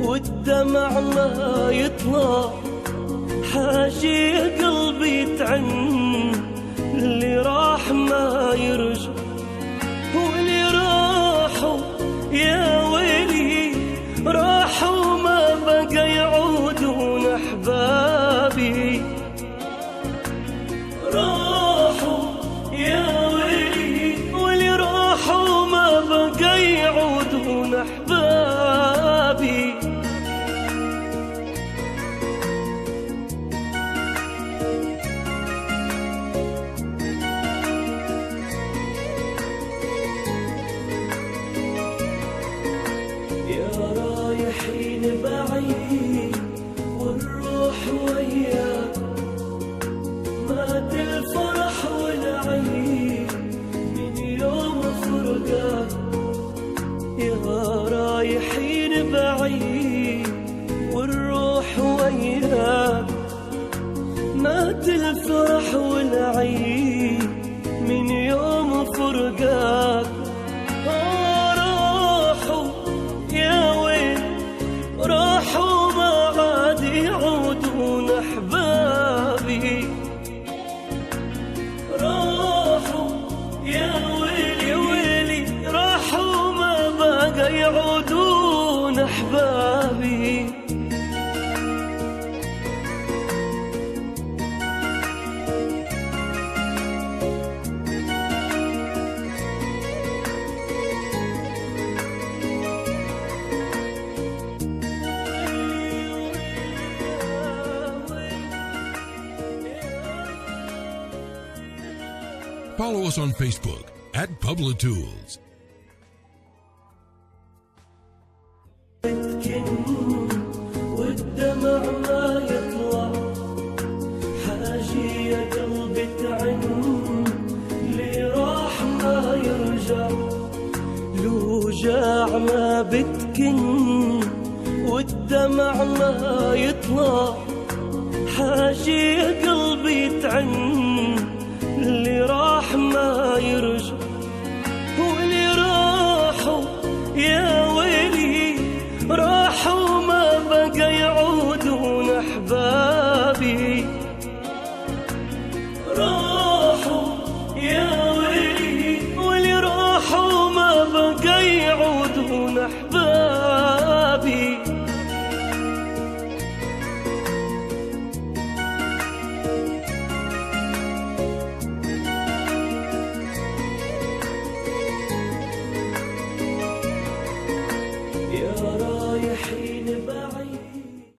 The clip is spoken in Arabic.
والدمع ما يطلع، حاجي قلبي تعن، اللي راح ما يرجع، واللي راحوا يا ويلي راحوا ما بقى يعودون أحبابي، راحوا يا ويلي واللي راحوا ما بقى يعودون أحبابي. رايحين بعيد والروح وياك، مات الفرح والعيد من يوم فرقاك. يا رايحين بعيد والروح وياك، مات الفرح والعيد من يوم فرقاك. راحوا ما عاد يعودون أحبابي، راحوا يا ويلي ويلي راحوا ما بقى يعودون أحبابي. Follow us on Facebook at Publitools. والدمع ما يطلع، حاجي يا قلبي تعن، اللي راح ما يرجع، الوجاع ما بتكن والدمع ما يطلع، حاجي يا قلبي تعن، اللي راح ما يرجع، واللي راحوا يا